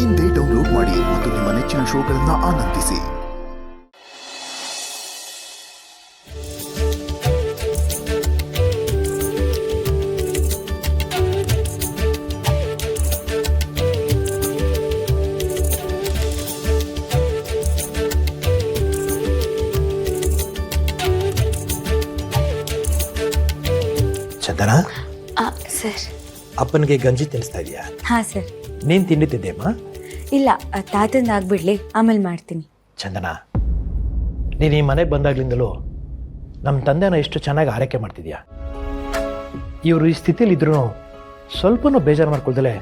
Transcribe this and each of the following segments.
ಇಂದೇ ಡೌನ್ಲೋಡ್ ಮಾಡಿ ಮತ್ತು ನಿಮ್ಮ ನೆಚ್ಚಿನ ಶೋಗಳನ್ನು ಆನಂದಿಸಿ. ಚಂದನ, ಸರ್. ಅಪ್ಪನಿಗೆ ಗಂಜಿ ತಿನ್ನಿಸ್ತಾ ಇದೆಯಾ? ಹಾಂ ಸರ್. ನೀನು ತಿಂಡಿ ತಿಂದೆಯಮ್ಮ? ಇಲ್ಲ, ತಾತಂದು ಆಗ್ಬಿಡ್ಲಿ, ಆಮೇಲೆ ಮಾಡ್ತೀನಿ. ಚಂದನ, ನೀನು ಈ ಮನೆಗೆ ಬಂದಾಗ್ಲಿಂದಲೂ ನಮ್ಮ ತಂದೆನ ಎಷ್ಟು ಚೆನ್ನಾಗಿ ಆರೈಕೆ ಮಾಡ್ತಿದ್ಯಾ. ಇವರು ಈ ಸ್ಥಿತಿಲಿದ್ರೂ ಸ್ವಲ್ಪನೂ ಬೇಜಾರು ಮಾಡ್ಕೊಳ್ದಲೆ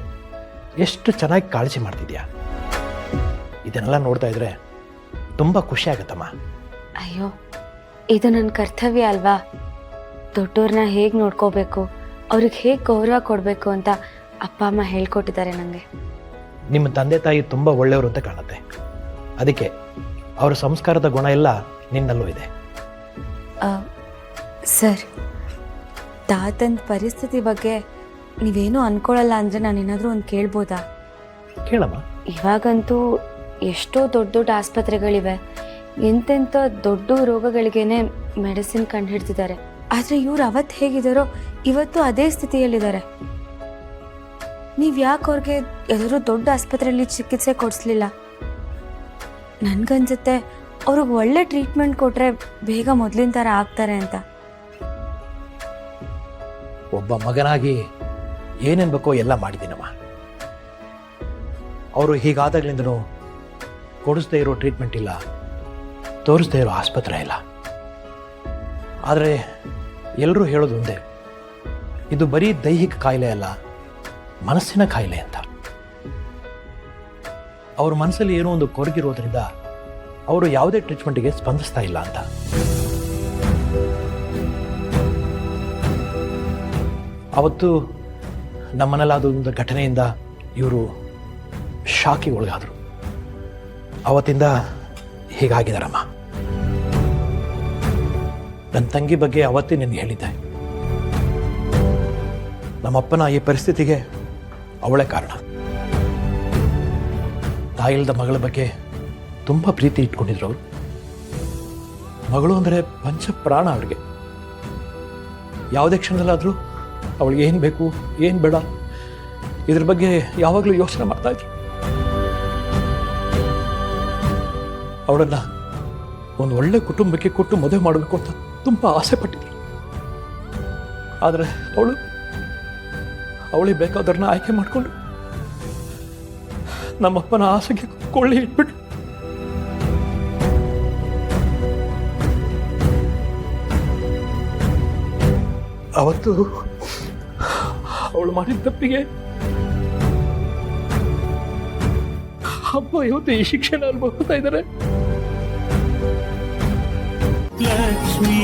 ಎಷ್ಟು ಚೆನ್ನಾಗಿ ಕಾಳಜಿ ಮಾಡ್ತಿದ್ಯಾ. ಇದನ್ನೆಲ್ಲ ನೋಡ್ತಾ ಇದ್ರೆ ತುಂಬ ಖುಷಿ ಆಗುತ್ತಮ್ಮ. ಅಯ್ಯೋ, ಇದು ನನ್ನ ಕರ್ತವ್ಯ ಅಲ್ವಾ? ದೊಡ್ಡವ್ರನ್ನ ಹೇಗೆ ನೋಡ್ಕೋಬೇಕು, ಅವ್ರಿಗೆ ಹೇಗೆ ಗೌರವ ಕೊಡಬೇಕು ಅಂತ ಅಪ್ಪ ಅಮ್ಮ ಹೇಳ್ಕೊಟ್ಟಿದ್ದಾರೆ ನನಗೆ. ನಿಮ್ಮ ತಂದೆ ತಾಯಿ ತುಂಬ ಒಳ್ಳೆಯವರು ಅಂತ ಕಾಣುತ್ತೆ. ಅದಕ್ಕೆ ಅವರ ಸಂಸ್ಕಾರದ ಗುಣ ಎಲ್ಲ ನಿನ್ನಲ್ಲೂ ಇದೆ. ಸರ್, ತಾತನ ಪರಿಸ್ಥಿತಿ ಬಗ್ಗೆ ನೀವೇನೂ ಅನ್ಕೊಳ್ಳಲ್ಲ ಅಂದರೆ ನಾನು ಏನಾದರೂ ಒಂದು ಕೇಳ್ಬೋದಾ? ಕೇಳಮ್ಮ. ಇವಾಗಂತೂ ಎಷ್ಟೋ ದೊಡ್ಡ ದೊಡ್ಡ ಆಸ್ಪತ್ರೆಗಳಿವೆ, ಎಂತೆಂಥ ದೊಡ್ಡ ರೋಗಗಳಿಗೇನೆ ಮೆಡಿಸಿನ್ ಕಂಡು ಹಿಡ್ತಿದ್ದಾರೆ. ಆದರೆ ಇವ್ರು ಅವತ್ತು ಹೇಗಿದ್ದಾರೋ ಇವತ್ತು ಅದೇ ಸ್ಥಿತಿಯಲ್ಲಿದ್ದಾರೆ. ನೀವು ಯಾಕೆ ಅವ್ರಿಗೆ ಎಲ್ಲರೂ ದೊಡ್ಡ ಆಸ್ಪತ್ರೆಯಲ್ಲಿ ಚಿಕಿತ್ಸೆ ಕೊಡಿಸ್ಲಿಲ್ಲ? ನನಗನ್ಸುತ್ತೆ ಅವ್ರಿಗೆ ಒಳ್ಳೆ ಟ್ರೀಟ್ಮೆಂಟ್ ಕೊಟ್ಟರೆ ಬೇಗ ಮೊದಲಿನ ಥರ ಆಗ್ತಾರೆ ಅಂತ. ಒಬ್ಬ ಮಗನಾಗಿ ಏನೇನು ಬೇಕೋ ಎಲ್ಲ ಮಾಡಿದ್ದೀನಮ್ಮ. ಅವರು ಹೀಗಾದಾಗ್ಲಿಂದನೂ ಕೊಡಿಸ್ದೇ ಇರೋ ಟ್ರೀಟ್ಮೆಂಟ್ ಇಲ್ಲ, ತೋರಿಸ್ದೇ ಇರೋ ಆಸ್ಪತ್ರೆ ಇಲ್ಲ. ಆದರೆ ಎಲ್ಲರೂ ಹೇಳೋದು ಒಂದೇ, ಇದು ಬರೀ ದೈಹಿಕ ಕಾಯಿಲೆ ಅಲ್ಲ, ಮನಸ್ಸಿನ ಕಾಯಿಲೆ ಅಂತ. ಅವ್ರ ಮನಸ್ಸಲ್ಲಿ ಏನೋ ಒಂದು ಕೊರಗಿರೋದ್ರಿಂದ ಅವರು ಯಾವುದೇ ಟ್ರೀಟ್ಮೆಂಟ್ಗೆ ಸ್ಪಂದಿಸ್ತಾ ಇಲ್ಲ ಅಂತ. ಅವತ್ತು ನಮ್ಮನೆಲ್ಲಾದ ಒಂದು ಘಟನೆಯಿಂದ ಇವರು ಶಾಕಿಗೆ ಒಳಗಾದರು. ಅವತ್ತಿಂದ ಹೀಗಾಗಿದ್ದಾರಮ್ಮ. ನನ್ನ ತಂಗಿ ಬಗ್ಗೆ ಅವತ್ತೇ ನಿನಗೆ ಹೇಳಿದ್ದೆ. ನಮ್ಮಪ್ಪನ ಈ ಪರಿಸ್ಥಿತಿಗೆ ಅವಳೇ ಕಾರಣ. ತಾಯಿಲ್ದ ಮಗಳ ಬಗ್ಗೆ ತುಂಬ ಪ್ರೀತಿ ಇಟ್ಕೊಂಡಿದ್ರು ಅವರು. ಮಗಳು ಅಂದರೆ ಪಂಚ ಪ್ರಾಣ ಅವ್ರಿಗೆ. ಯಾವುದೇ ಕ್ಷಣದಲ್ಲಾದರೂ ಅವಳಿಗೆ ಏನು ಬೇಕು ಏನು ಬೇಡ ಇದ್ರ ಬಗ್ಗೆ ಯಾವಾಗಲೂ ಯೋಚನೆ ಮಾಡ್ತಾ ಇದ್ರು. ಅವಳನ್ನ ಒಂದು ಒಳ್ಳೆ ಕುಟುಂಬಕ್ಕೆ ಕೊಟ್ಟು ಮದುವೆ ಮಾಡಬೇಕು ಅಂತ ತುಂಬ ಆಸೆ ಪಟ್ಟಿದ್ರು. ಆದರೆ ಅವಳಿಗೆ ಬೇಕಾದವ್ರನ್ನ ಆಯ್ಕೆ ಮಾಡಿಕೊಂಡು ನಮ್ಮಪ್ಪನ ಆಸೆಗೆ ಕೊಳ್ಳಿ ಇಟ್ಬಿಟ್ಟು ಅವತ್ತು ಅವಳು ಮಾಡಿದ ತಪ್ಪಿಗೆ ಅಪ್ಪ ಇವತ್ತು ಈ ಶಿಕ್ಷಣ ಅನುಭವಿಸ್ತಾ ಇದ್ದಾರೆ. ಲಕ್ಷ್ಮೀ